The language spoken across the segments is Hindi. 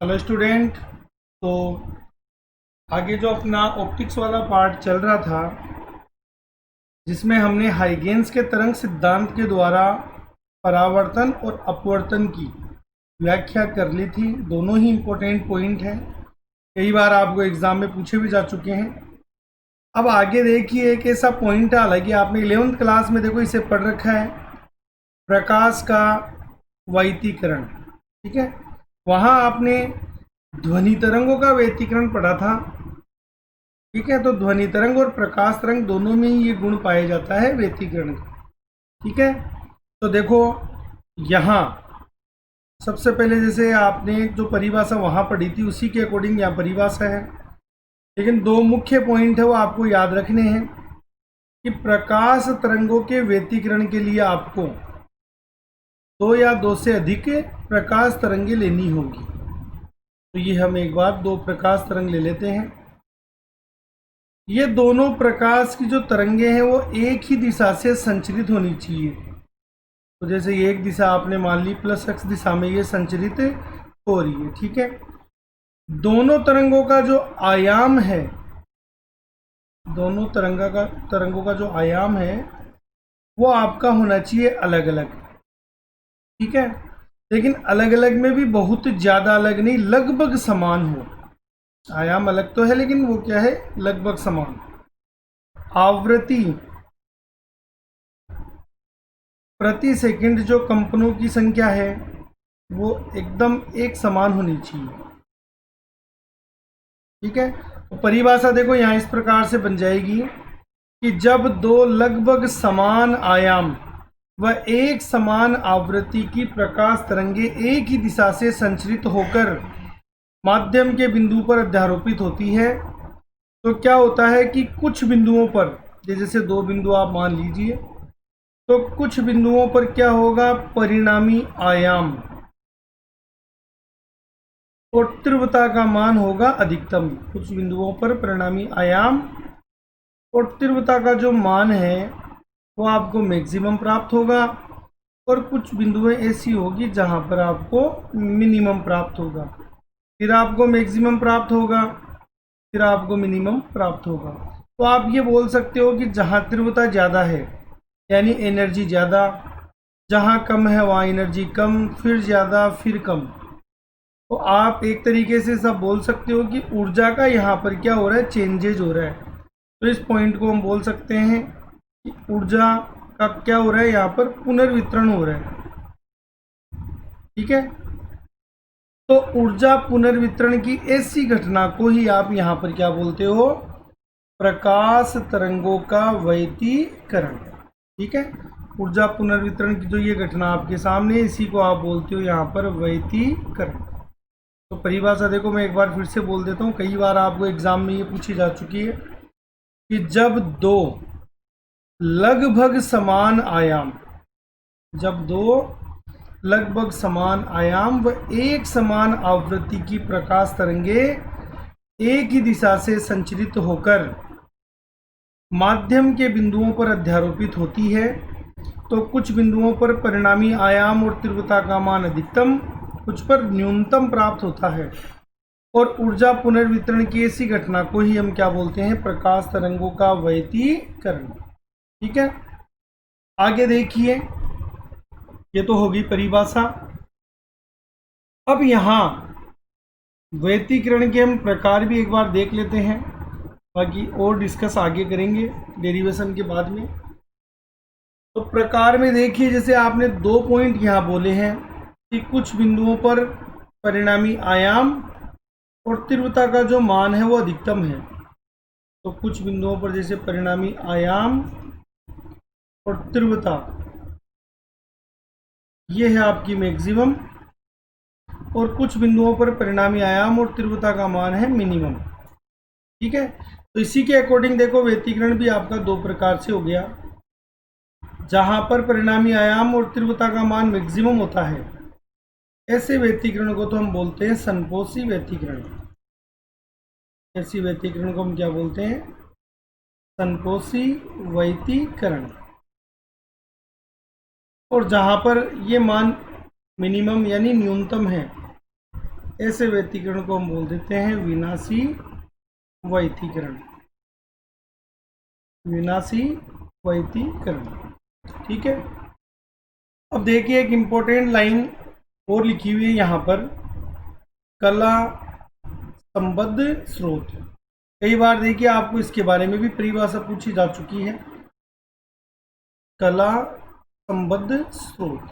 Hello student. तो आगे जो अपना ऑप्टिक्स वाला पार्ट चल रहा था, जिसमें हमने हाइगेंस के तरंग सिद्धांत के द्वारा परावर्तन और अपवर्तन की व्याख्या कर ली थी। दोनों ही इम्पोर्टेंट पॉइंट हैं, कई बार आपको एग्जाम में पूछे भी जा चुके हैं। अब आगे देखिए, एक ऐसा पॉइंट है, हालांकि आपने 11th क्लास में देखो इसे पढ़ रखा है, प्रकाश का वैतीकरण। ठीक है, वहाँ आपने ध्वनि तरंगों का व्यतिकरण पढ़ा था। ठीक है, तो ध्वनि तरंग और प्रकाश तरंग दोनों में ही ये गुण पाया जाता है व्यतिकरण का। ठीक है, तो देखो यहाँ सबसे पहले जैसे आपने जो परिभाषा वहाँ पढ़ी थी उसी के अकॉर्डिंग यहाँ परिभाषा है, लेकिन दो मुख्य पॉइंट है वो आपको याद रखने हैं कि प्रकाश तरंगों के व्यतिकरण के लिए आपको दो या दो से अधिक प्रकाश तरंगे लेनी होगी। तो ये हम एक बार दो प्रकाश तरंग ले लेते हैं। ये दोनों प्रकाश की जो तरंगे हैं वो एक ही दिशा से संचरित होनी चाहिए। तो जैसे ये एक दिशा आपने मान ली प्लस x दिशा में ये संचरित हो रही है। ठीक है, दोनों तरंगों का जो आयाम है, दोनों तरंगों का जो आयाम है वो आपका होना चाहिए अलग अलग। ठीक है, लेकिन अलग अलग में भी बहुत ज़्यादा अलग नहीं, लगभग समान हो। आयाम अलग तो है लेकिन वो क्या है, लगभग समान। आवृत्ति प्रति सेकंड जो कंपनों की संख्या है वो एकदम एक समान होनी चाहिए। ठीक है, तो परिभाषा देखो यहाँ इस प्रकार से बन जाएगी कि जब दो लगभग समान आयाम व एक समान आवृत्ति की प्रकाश तरंगे एक ही दिशा से संचरित होकर माध्यम के बिंदु पर अध्यारोपित होती है, तो क्या होता है कि कुछ बिंदुओं पर, जैसे दो बिंदु आप मान लीजिए, तो कुछ बिंदुओं पर क्या होगा, परिणामी आयाम और तीव्रता का मान होगा अधिकतम। कुछ बिंदुओं पर परिणामी आयाम और तीव्रता का जो मान है वो आपको मैक्सिमम प्राप्त होगा, और कुछ बिंदुएं ऐसी होगी जहां पर आपको मिनिमम प्राप्त होगा, फिर आपको मैक्सिमम प्राप्त होगा, फिर आपको मिनिमम प्राप्त होगा। तो आप ये बोल सकते हो कि जहां तीव्रता ज़्यादा है यानी एनर्जी ज़्यादा, जहां कम है वहाँ एनर्जी कम, फिर ज़्यादा फिर कम। तो आप एक तरीके से सब बोल सकते हो कि ऊर्जा का यहाँ पर क्या हो रहा है, चेंजेज हो रहा है। तो इस पॉइंट को हम बोल सकते हैं कि ऊर्जा का क्या हो रहा है, यहाँ पर पुनर्वितरण हो रहा है। ठीक है, तो ऊर्जा पुनर्वितरण की ऐसी घटना को ही आप यहाँ पर क्या बोलते हो, प्रकाश तरंगों का व्यतिकरण। ठीक है, ऊर्जा पुनर्वितरण की जो ये घटना आपके सामने, इसी को आप बोलते हो यहाँ पर व्यतिकरण। तो परिभाषा देखो मैं एक बार फिर से बोल देता हूँ, कई बार आपको एग्जाम में ये पूछी जा चुकी है कि जब दो लगभग समान आयाम, जब दो लगभग समान आयाम व एक समान आवृत्ति की प्रकाश तरंगे एक ही दिशा से संचरित होकर माध्यम के बिंदुओं पर अध्यारोपित होती है, तो कुछ बिंदुओं पर परिणामी आयाम और तीव्रता का मान अधिकतम, कुछ पर न्यूनतम प्राप्त होता है, और ऊर्जा पुनर्वितरण की ऐसी घटना को ही हम क्या बोलते हैं, प्रकाश तरंगों का व्यतिकरण। ठीक है, आगे देखिए, ये तो होगी परिभाषा। अब यहाँ व्यतिकरण के हम प्रकार भी एक बार देख लेते हैं, बाकी और डिस्कस आगे करेंगे डेरिवेशन के बाद में। तो प्रकार में देखिए, जैसे आपने दो पॉइंट यहाँ बोले हैं कि कुछ बिंदुओं पर परिणामी आयाम और तीव्रता का जो मान है वो अधिकतम है। तो कुछ बिंदुओं पर जैसे परिणामी आयाम और तीव्रता ये है आपकी मैक्सिमम, और कुछ बिंदुओं पर परिणामी आयाम और तीव्रता का मान है मिनिमम। ठीक है, तो इसी के अकॉर्डिंग देखो व्यतिकरण भी आपका दो प्रकार से हो गया। जहां पर परिणामी आयाम और तीव्रता का मान मैक्सिमम होता है, ऐसे व्यतिकरण को तो हम बोलते हैं संपोषी व्यतिकरण। ऐसी व्यतिकरण को हम क्या बोलते हैं, संपोषी व्यतिकरण। और जहां पर ये मान मिनिमम यानी न्यूनतम है, ऐसे व्यतिकरण को हम बोल देते हैं विनाशी व्यतिकरण। विनाशी व्यतिकरण, ठीक है। अब देखिए एक इम्पोर्टेंट लाइन और लिखी हुई है यहाँ पर, कला संबद्ध स्रोत। कई बार देखिए आपको इसके बारे में भी परिभाषा पूछी जा चुकी है, कला संबद्ध स्रोत।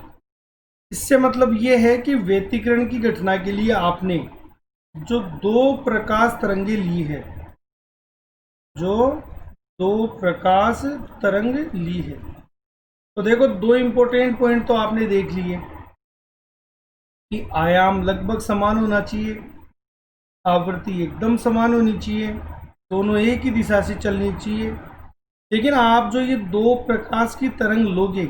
इससे मतलब ये है कि व्यतिकरण की घटना के लिए आपने जो दो प्रकाश तरंगे ली है, जो दो प्रकाश तरंग ली है, तो देखो दो इंपॉर्टेंट पॉइंट तो आपने देख लिए कि आयाम लगभग समान होना चाहिए, आवृत्ति एकदम समान होनी चाहिए, दोनों एक ही दिशा से चलनी चाहिए। लेकिन आप जो ये दो प्रकाश की तरंग लोगे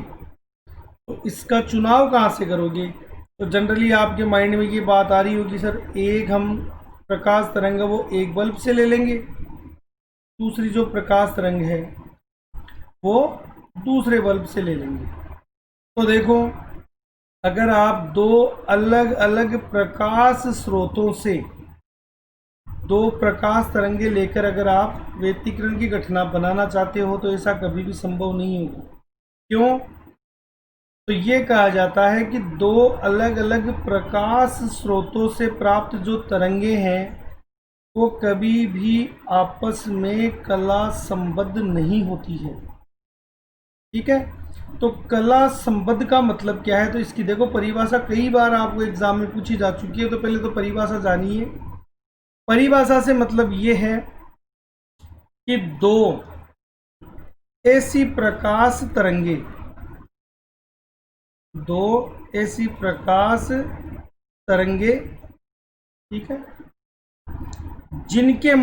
तो इसका चुनाव कहाँ से करोगे? तो जनरली आपके माइंड में ये बात आ रही होगी, सर एक हम प्रकाश तरंग है वो एक बल्ब से ले लेंगे, दूसरी जो प्रकाश तरंग है वो दूसरे बल्ब से ले लेंगे। तो देखो अगर आप दो अलग अलग प्रकाश स्रोतों से दो प्रकाश तरंगे लेकर अगर आप व्यतिकरण की घटना बनाना चाहते हो तो ऐसा कभी भी संभव नहीं होगा। क्यों? तो ये कहा जाता है कि दो अलग अलग प्रकाश स्रोतों से प्राप्त जो तरंगे हैं वो कभी भी आपस में कला संबद्ध नहीं होती है, ठीक है। तो कला संबद्ध का मतलब क्या है? तो इसकी देखो परिभाषा कई बार आपको एग्जाम में पूछी जा चुकी है, तो पहले तो परिभाषा जानिए। परिभाषा से मतलब ये है कि दो ऐसी प्रकाश तरंगे, दो ऐसी प्रकाश तरंगे, ठीक है, जिनके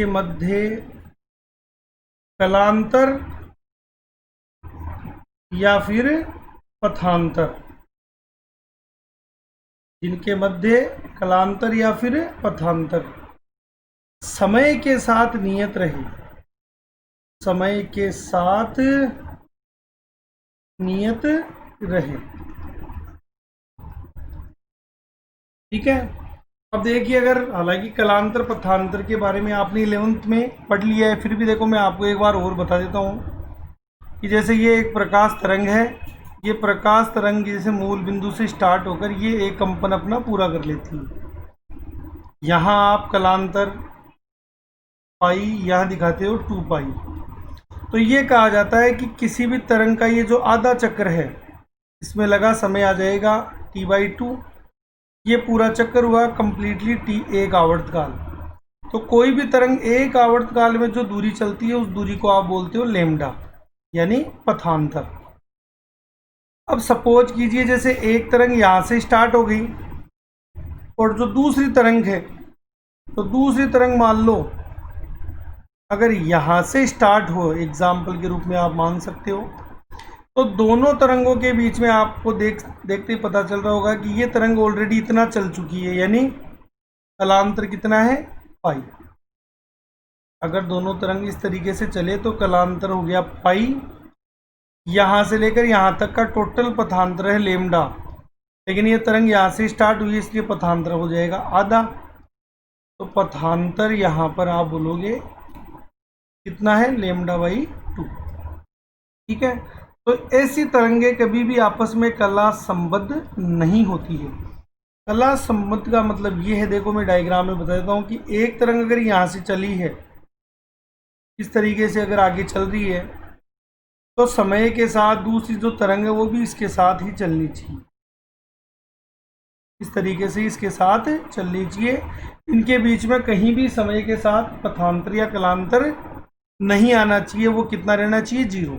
मध्य कलांतर या फिर पथांतर, जिनके मध्य कलांतर या फिर पथांतर समय के साथ नियत रहे, समय के साथ नियत रहे, ठीक है। अब देखिए अगर हालांकि कलांतर पथांतर के बारे में आपने 11th में पढ़ लिया है, फिर भी देखो मैं आपको एक बार और बता देता हूँ कि जैसे ये एक प्रकाश तरंग है, ये प्रकाश तरंग जैसे मूल बिंदु से स्टार्ट होकर ये एक कंपन अपना पूरा कर लेती है। यहाँ आप कलांतर पाई यहाँ दिखाते हो 2 पाई। तो ये कहा जाता है कि किसी भी तरंग का ये जो आधा चक्र है इसमें लगा समय आ जाएगा T/2। ये पूरा चक्कर हुआ कंप्लीटली T एक आवर्तकाल। तो कोई भी तरंग एक आवर्तकाल में जो दूरी चलती है उस दूरी को आप बोलते हो लैम्डा, यानी पथांतर। अब सपोज कीजिए जैसे एक तरंग यहाँ से स्टार्ट हो गई और जो दूसरी तरंग है, तो दूसरी तरंग मान लो अगर यहाँ से स्टार्ट हो, एग्जाम्पल के रूप में आप मान सकते हो, तो दोनों तरंगों के बीच में आपको देखते ही पता चल रहा होगा कि ये तरंग ऑलरेडी इतना चल चुकी है, यानी कलांतर कितना है पाई। अगर दोनों तरंग इस तरीके से चले तो कलांतर हो गया पाई, यहाँ से लेकर यहाँ तक का टोटल पथांतर है लैम्डा। लेकिन ये तरंग यहाँ से स्टार्ट हुई इसलिए पथांतर हो जाएगा आधा। तो पथांतर यहाँ पर आप बोलोगे कितना है λ/2, ठीक है। तो ऐसी तरंगे कभी भी आपस में कला संबद्ध नहीं होती है। कला संबद्ध का मतलब ये है, देखो मैं डायग्राम में बता देता हूँ कि एक तरंग अगर यहाँ से चली है इस तरीके से अगर आगे चल रही है तो समय के साथ दूसरी जो तरंग है वो भी इसके साथ ही चलनी चाहिए, इस तरीके से इसके साथ चलनी चाहिए। इनके बीच में कहीं भी समय के साथ पथांतर या कलांतर नहीं आना चाहिए, वो कितना रहना चाहिए 0।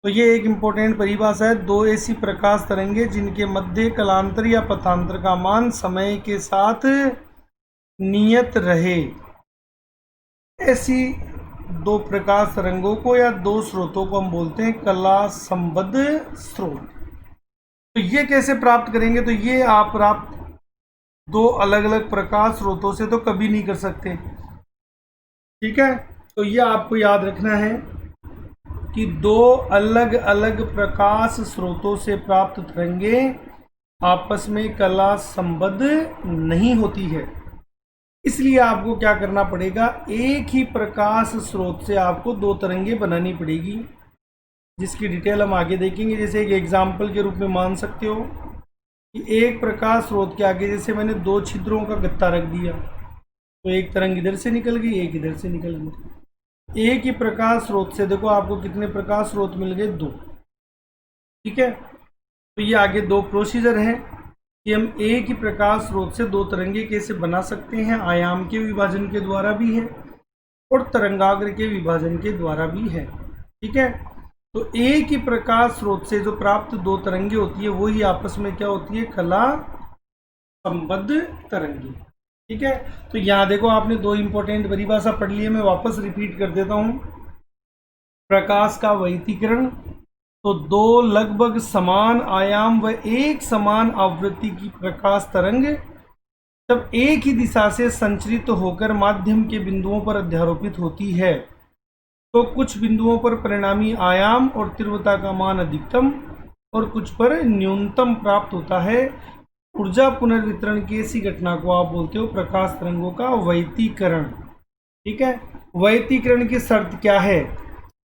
तो ये एक इम्पोर्टेंट परिभाषा है, दो ऐसी प्रकाश तरंगे जिनके मध्य कलांतर या पथांतर का मान समय के साथ नियत रहे, ऐसी दो प्रकाश तरंगों को या दो स्रोतों को हम बोलते हैं कला संबद्ध स्रोत। तो ये कैसे प्राप्त करेंगे? तो ये आप प्राप्त दो अलग अलग प्रकाश स्रोतों से तो कभी नहीं कर सकते, ठीक है। तो ये आपको याद रखना है कि दो अलग अलग प्रकाश स्रोतों से प्राप्त तरंगे आपस में कला संबद्ध नहीं होती है। इसलिए आपको क्या करना पड़ेगा, एक ही प्रकाश स्रोत से आपको दो तरंगे बनानी पड़ेगी, जिसकी डिटेल हम आगे देखेंगे। जैसे एक एग्जाम्पल के रूप में मान सकते हो कि एक प्रकाश स्रोत के आगे जैसे मैंने दो छिद्रों का गत्ता रख दिया, तो एक तरंग इधर से निकल गई, एक इधर से निकल गई। एक ही प्रकाश स्रोत से देखो आपको कितने प्रकाश स्रोत मिल गए, दो। ठीक है, तो ये आगे दो प्रोसीजर है कि हम एक ही प्रकाश स्रोत से दो तरंगे कैसे बना सकते हैं। आयाम के विभाजन के द्वारा भी है और तरंगाग्र के विभाजन के द्वारा भी है। ठीक है, तो एक ही प्रकाश स्रोत से जो प्राप्त दो तरंगे होती है वही आपस में क्या होती है, कला संबद्ध तरंगे। ठीक है, तो यहाँ देखो आपने दो इंपॉर्टेंट परिभाषा पढ़ ली है, मैं वापस रिपीट कर देता हूँ। प्रकाश का वैतीकरण, तो दो लगभग समान आयाम व एक समान आवृत्ति की प्रकाश तरंग जब एक ही दिशा से संचरित होकर माध्यम के बिंदुओं पर अध्यारोपित होती है तो कुछ बिंदुओं पर परिणामी आयाम और तीव्रता का मान अधिकतम और कुछ पर न्यूनतम प्राप्त होता है। ऊर्जा पुनर्वितरण की ऐसी घटना को आप बोलते हो प्रकाश तरंगों का वैतीकरण। ठीक है, वैतीकरण की शर्त क्या है,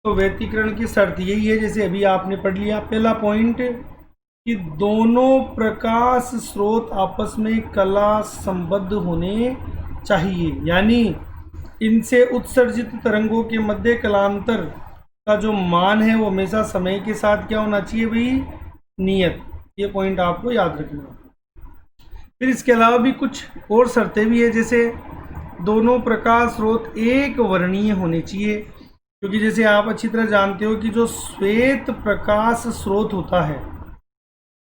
तो वैतीकरण की शर्त यही है जैसे अभी आपने पढ़ लिया। पहला पॉइंट कि दोनों प्रकाश स्रोत आपस में कला संबद्ध होने चाहिए, यानी इनसे उत्सर्जित तरंगों के मध्य कलांतर का जो मान है वो हमेशा समय के साथ क्या होना चाहिए भाई, नियत। ये पॉइंट आपको याद रखना। फिर इसके अलावा भी कुछ और शर्तें भी है, जैसे दोनों प्रकाश स्रोत एक वर्णीय होने चाहिए, क्योंकि जैसे आप अच्छी तरह जानते हो कि जो श्वेत प्रकाश स्रोत होता है,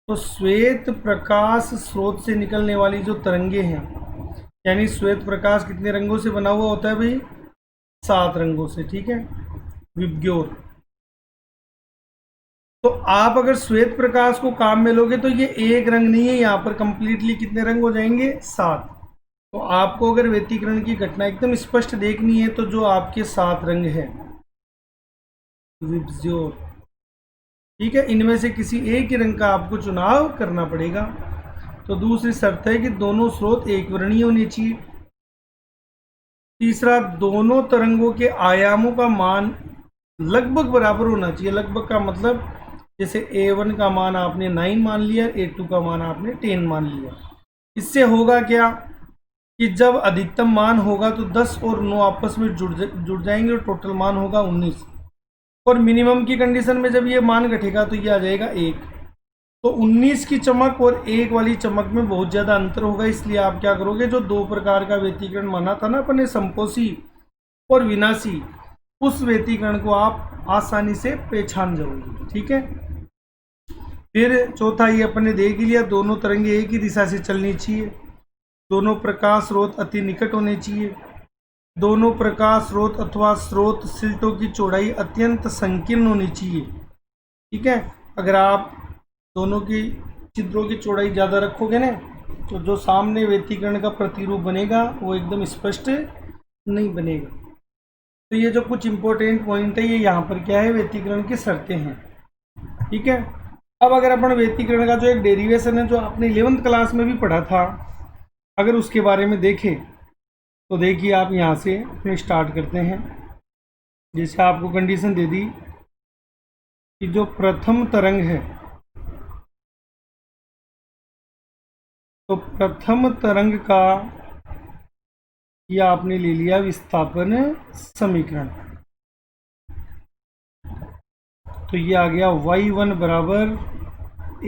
तो श्वेत प्रकाश स्रोत से निकलने वाली जो तरंगे हैं, यानी श्वेत प्रकाश कितने रंगों से बना हुआ होता है भाई, 7 रंगों से। ठीक है, विबग्योर। तो आप अगर श्वेत प्रकाश को काम में लोगे तो ये एक रंग नहीं है, यहाँ पर कंप्लीटली कितने रंग हो जाएंगे, 7। तो आपको अगर व्यतिकरण की घटना एकदम स्पष्ट देखनी है तो जो आपके 7 रंग है विबग्योर, ठीक है, इनमें से किसी एक ही रंग का आपको चुनाव करना पड़ेगा। तो दूसरी शर्त है कि दोनों स्रोत एक वर्णीय होने चाहिए। तीसरा, दोनों तरंगों के आयामों का मान लगभग बराबर होना चाहिए। लगभग का मतलब जैसे A1 का मान आपने 9 मान लिया, A2 का मान आपने 10 मान लिया। इससे होगा क्या कि जब अधिकतम मान होगा तो 10 और 9 आपस में जुड़ जाएंगे और टोटल मान होगा 19। और मिनिमम की कंडीशन में जब ये मान घटेगा तो ये आ जाएगा 1। तो 19 की चमक और 1 वाली चमक में बहुत ज़्यादा अंतर होगा। इसलिए आप क्या करोगे, जो दो प्रकार का व्यतिकरण माना था ना अपने, संपोषी और विनाशी, उस व्यतिकरण को आप आसानी से पहचान जाओगे। ठीक है, फिर चौथा ये अपने देख लिया, दोनों तरंगे एक ही दिशा से चलनी चाहिए, दोनों प्रकाश स्रोत अति निकट होने चाहिए, दोनों प्रकाश स्रोत अथवा स्रोत सिल्टों की चौड़ाई अत्यंत संकीर्ण होनी चाहिए। ठीक है, अगर आप दोनों की छिद्रों की चौड़ाई ज़्यादा रखोगे ना तो जो सामने व्यतिकरण का प्रतिरूप बनेगा वो एकदम स्पष्ट नहीं बनेगा। तो ये जो कुछ इंपॉर्टेंट पॉइंट है ये यहाँ पर क्या है, व्यतिकरण की शर्तें हैं। ठीक है, अब अगर अपन व्यतिकरण का जो एक डेरिवेशन है जो आपने 11th क्लास में भी पढ़ा था, अगर उसके बारे में देखें तो देखिए आप यहाँ से फिर स्टार्ट करते हैं। जैसे आपको कंडीशन दे दी कि जो प्रथम तरंग है, तो प्रथम तरंग का यह आपने ले लिया विस्थापन समीकरण, तो ये आ गया y1 बराबर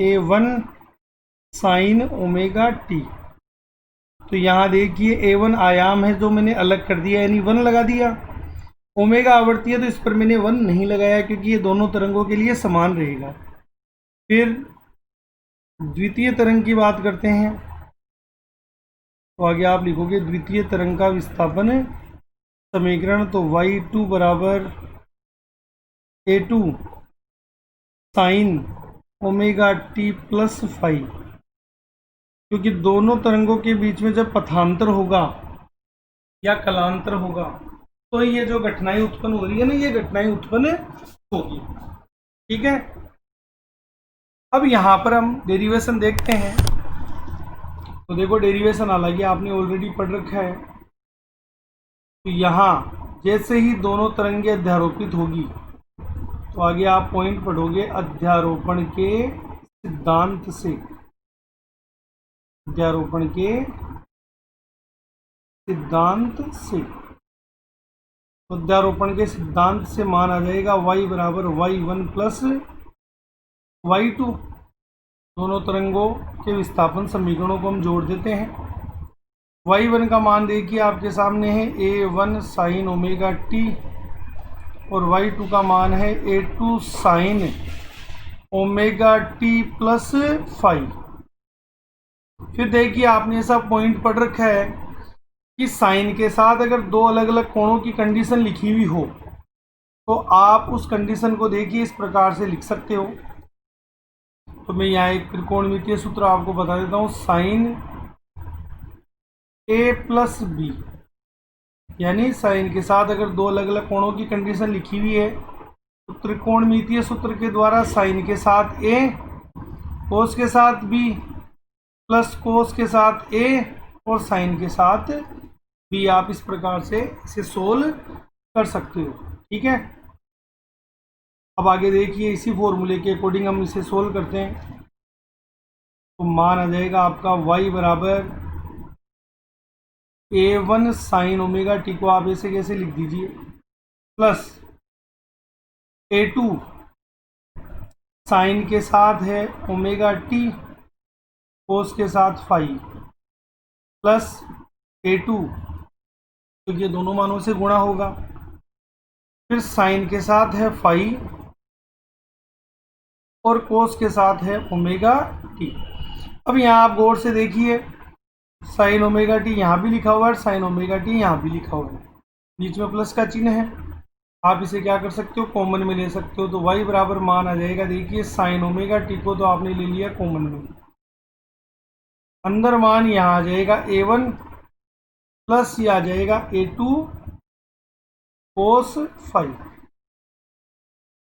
A1 साइन ओमेगा टी। तो यहाँ देखिए A1 आयाम है जो मैंने अलग कर दिया, यानी 1 लगा दिया। ओमेगा आवर्ती है तो इस पर मैंने 1 नहीं लगाया क्योंकि ये दोनों तरंगों के लिए समान रहेगा। फिर द्वितीय तरंग की बात करते हैं, तो आगे आप लिखोगे द्वितीय तरंग का विस्थापन समीकरण, तो y2 बराबर A2 sine omega T plus 5, क्योंकि दोनों तरंगों के बीच में जब पथांतर होगा या कलांतर होगा तो ये जो घटनाएं उत्पन्न हो रही है ना, ये घटनाएं उत्पन्न होगी। ठीक है, अब यहाँ पर हम डेरिवेशन देखते हैं। तो देखो डेरिवेशन हालांकि आपने ऑलरेडी पढ़ रखा है। तो यहाँ जैसे ही दोनों तरंगे अध्यारोपित होगी तो आगे आप पॉइंट पढ़ोगे अध्यारोपण के सिद्धांत से। अध्यारोपण के सिद्धांत से, अध्यारोपण के सिद्धांत से मान आ जाएगा y बराबर y1 प्लस y2। दोनों तरंगों के विस्थापन समीकरणों को हम जोड़ देते हैं। y1 का मान देखिए आपके सामने है a1 साइन ओमेगा t और y2 का मान है a2 sine omega t plus 5। फिर देखिए आपने ऐसा पॉइंट पढ़ रखा है कि साइन के साथ अगर दो अलग अलग कोणों की कंडीशन लिखी हुई हो तो आप उस कंडीशन को देखिए इस प्रकार से लिख सकते हो। तो मैं यहाँ एक त्रिकोणमितीय सूत्र आपको बता देता हूँ। साइन ए प्लस बी, यानी साइन के साथ अगर दो अलग अलग कोणों की कंडीशन लिखी हुई है तो त्रिकोणमितीय सूत्र के द्वारा साइन के साथ ए, कोस के साथ बी, प्लस कोस के साथ ए और साइन के साथ बी, आप इस प्रकार से इसे सोल्व कर सकते हो। ठीक है, अब आगे देखिए इसी फॉर्मूले के अकॉर्डिंग हम इसे सोल्व करते हैं। तो मान आ जाएगा आपका y बराबर a1 साइन ओमेगा टी को आप ऐसे कैसे लिख दीजिए प्लस a2 साइन के साथ है ओमेगा टी कोस के साथ फाई प्लस a2, तो ये दोनों मानों से गुणा होगा। फिर साइन के साथ है फाई और कोस के साथ है ओमेगा टी। अब यहाँ आप गौर से देखिए साइन ओमेगा टी यहाँ भी लिखा हुआ है, साइन ओमेगा टी यहाँ भी लिखा हुआ है, बीच में प्लस का चिन्ह है। आप इसे क्या कर सकते हो, कॉमन में ले सकते हो। तो y बराबर मान आ जाएगा, देखिए साइन ओमेगा टी को तो आपने ले लिया कॉमन में, अंदर मान यहाँ आ जाएगा a1 प्लस ये आ जाएगा a2 कोस फाई।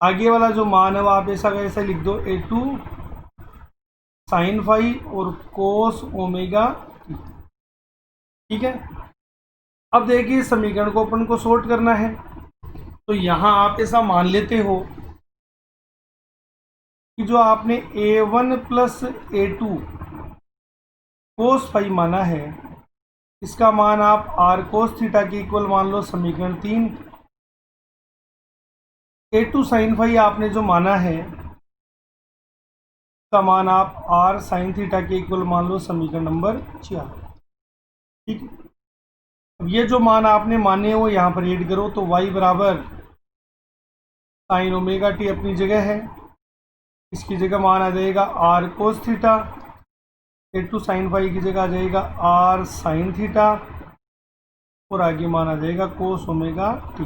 आगे वाला जो मान है वो आप ऐसा का ऐसा लिख दो a2 साइन फाई और कोस ओमेगा टी। ठीक है, अब देखिए समीकरण को अपन को सॉर्ट करना है। तो यहाँ आप ऐसा मान लेते हो कि जो आपने a1 plus a2 cos phi माना है, इसका मान आप आर कोस थीटा के इक्वल मान लो, समीकरण 3। a2 साइन फाई आपने जो माना है का मान आप आर साइन थीटा के इक्वल मान लो, समीकरण नंबर 4। ठीक है, अब ये जो मान आपने माने वो यहाँ पर ऐड करो। तो y बराबर साइन ओमेगा टी अपनी जगह है, इसकी जगह मान आ जाएगा R cos theta, a2 sine phi की जगह आ जाएगा आर साइन थीटा और आगे मान आ जाएगा कोस ओमेगा टी।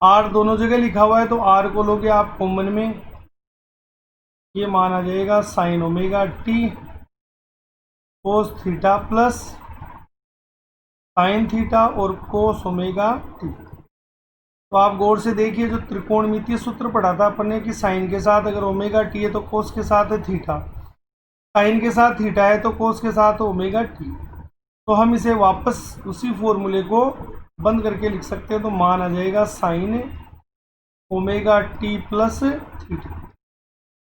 आर दोनों जगह लिखा हुआ है तो आर को लोगे आप कॉमन में, ये मान आ जाएगा sine omega T cos theta plus sine theta और कोस ओमेगा टी। तो आप गौर से देखिए जो त्रिकोणमितीय सूत्र पढ़ा था अपन ने कि साइन के साथ अगर ओमेगा टी है तो कोस के साथ है थीटा, साइन के साथ थीटा है तो कोस के साथ ओमेगा टी। तो हम इसे वापस उसी फॉर्मूले को बंद करके लिख सकते हैं। तो मान आ जाएगा sine omega T plus theta.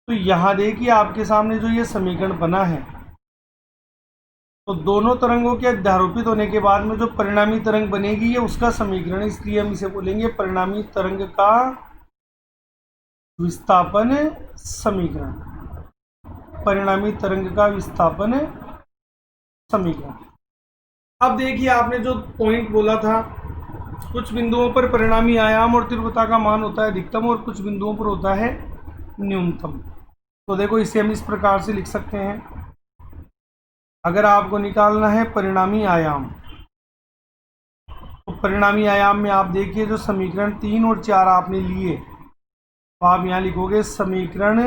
तो यहाँ देखिए आपके सामने जो ये समीकरण बना है, तो दोनों तरंगों के अध्यारोपित होने के बाद में जो परिणामी तरंग बनेगी ये उसका समीकरण है, इसलिए हम इसे बोलेंगे परिणामी तरंग का विस्थापन समीकरण। परिणामी तरंग का विस्थापन समीकरण। अब देखिए आपने जो पॉइंट बोला था, कुछ बिंदुओं पर परिणामी आयाम और तीव्रता का मान होता है अधिकतम और कुछ बिंदुओं पर होता है न्यूनतम। तो देखो इसे हम इस प्रकार से लिख सकते हैं, अगर आपको निकालना है परिणामी आयाम, तो परिणामी आयाम में आप देखिए जो समीकरण 3 और 4 आपने लिए, तो आप यहाँ लिखोगे समीकरण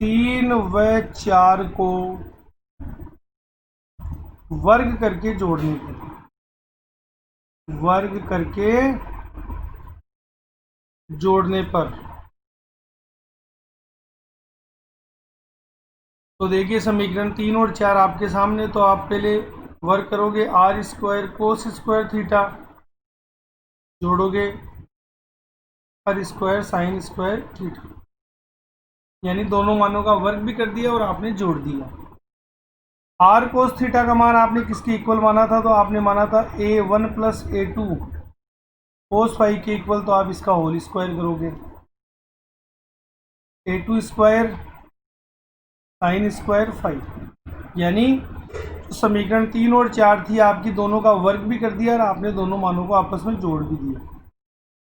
3 व 4 को वर्ग करके जोड़ने पर, वर्ग करके जोड़ने पर तो देखिए समीकरण 3 और 4 आपके सामने, तो आप पहले वर्क करोगे r square cos square theta, जोड़ोगे r square sine square theta, यानी दोनों मानों का वर्क भी कर दिया और आपने जोड़ दिया। आर कोस थीटा का मान आपने किसके इक्वल माना था, तो आपने माना था a1 plus a2 cos phi के इक्वल, तो आप इसका होल स्क्वायर करोगे a2 square sine square phi, यानी समीकरण 3 और 4 थी आपकी, दोनों का वर्क भी कर दिया और आपने दोनों मानों को आपस में जोड़ भी दिया।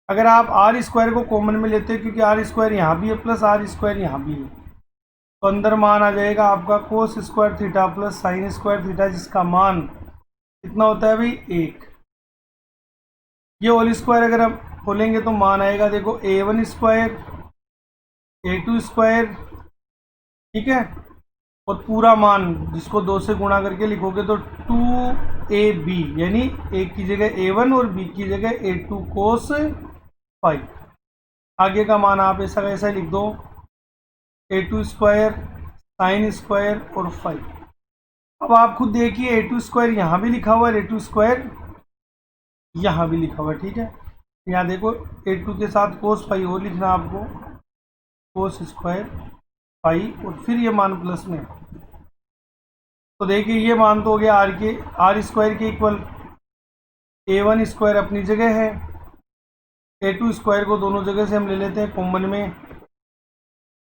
अगर आप आर स्क्वायर को कॉमन में लेते हैं, क्योंकि आर स्क्वायर यहाँ भी है प्लस आर स्क्वायर यहाँ भी है, तो अंदर मान आ जाएगा आपका कोस square theta plus sign square theta, जिसका मान कितना होता है भाई 1। ये होल स्क्वायर अगर हम खोलेंगे तो मान आएगा देखो a1 स्क्वायर a2 स्क्वायर, ठीक है, और पूरा मान जिसको 2 से गुणा करके लिखोगे तो 2ab, यानी एक की जगह a1 और b की जगह a2 कोस फाई। आगे का मान आप ऐसा कैसा लिख दो a2 स्क्वायर साइन स्क्वायर और फाई। अब आप खुद देखिए a2 स्क्वायर यहाँ भी लिखा हुआ है, a2 स्क्वायर यहाँ भी लिखा हुआ है, ठीक है। यहाँ देखो a2 के साथ कोस फाई और लिखना आपको, कोस स्क्वायर फाई और फिर ये मान प्लस में। तो देखिए ये मान तो हो गया आर स्क्वायर के इक्वल, a1 स्क्वायर अपनी जगह है, a2 स्क्वायर को दोनों जगह से हम ले लेते हैं कॉमन में।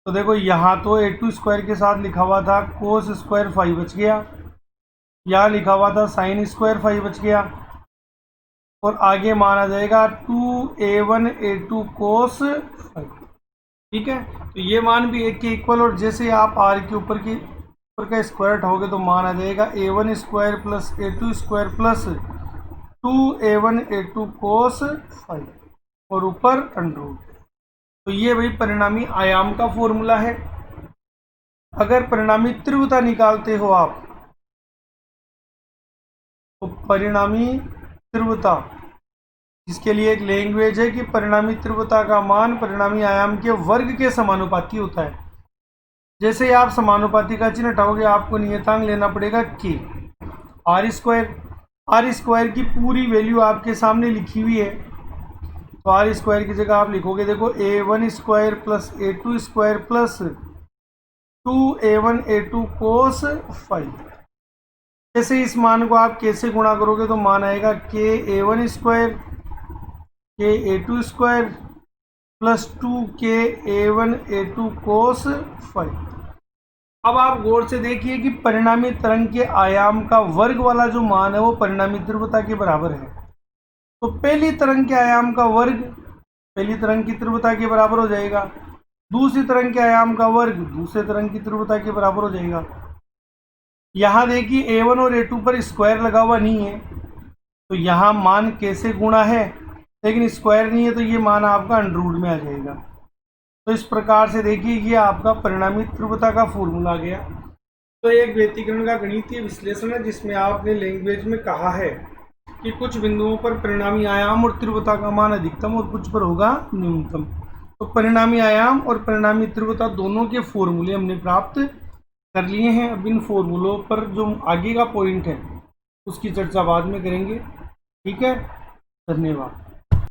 तो देखो यहाँ तो a2 स्क्वायर के साथ लिखा हुआ था कोस स्क्वायर फाई बच गया, यहाँ लिखा हुआ था साइन स्क्वायर फाई बच गया, और आगे मान आ जाएगा 2a1 a2 कोस फाई, ठीक है। तो ये मान भी एक के इक्वल, और जैसे आप आर के ऊपर का स्क्वायर उठाओगे तो मान आ जाएगा a1 square plus a2 square plus 2a1 a2 cos phi और ऊपर अंडर। तो ये भाई परिणामी आयाम का फॉर्मूला है। अगर परिणामी तीव्रता निकालते हो आप, तो परिणामी तीव्रता, इसके लिए एक लैंग्वेज है कि परिणामी तीव्रता का मान परिणामी आयाम के वर्ग के समानुपाती होता है। जैसे ही आप समानुपाती का चिन्ह हटाओगे आपको नियतांक लेना पड़ेगा k आर स्क्वायर की पूरी वैल्यू आपके सामने लिखी हुई है, तो आर स्क्वायर की जगह आप लिखोगे देखो a1 square plus a2 square plus 2a1 a2 cos phi. जैसे इस मान को आप कैसे गुणा करोगे तो मान आएगा k a1 square k a2 square plus 2k a1 a2 cos phi. अब आप गौर से देखिए कि परिणामी तरंग के आयाम का वर्ग वाला जो मान है वो परिणामी तीव्रता के बराबर है। तो पहली तरंग के आयाम का वर्ग पहली तरंग की तीव्रता के बराबर हो जाएगा, दूसरी तरंग के आयाम का वर्ग दूसरे तरंग की तीव्रता के बराबर हो जाएगा। यहाँ देखिए a1 और a2 पर स्क्वायर लगा हुआ नहीं है, तो यहाँ मान कैसे गुणा है, लेकिन स्क्वायर नहीं है तो ये मान आपका अंडर में आ जाएगा। तो इस प्रकार से देखिए ये आपका परिणामी तीव्रता का फॉर्मूला आ गया। तो एक व्यतिकरण का गणितीय विश्लेषण है जिसमें आपने लैंग्वेज में कहा है कि कुछ बिंदुओं पर परिणामी आयाम और तीव्रता का मान अधिकतम और कुछ पर होगा न्यूनतम। तो परिणामी आयाम और परिणामी तीव्रता दोनों के फॉर्मूले हमने प्राप्त कर लिए हैं। अब इन फॉर्मूलों पर जो आगे का पॉइंट है उसकी चर्चा बाद में करेंगे, ठीक है। धन्यवाद।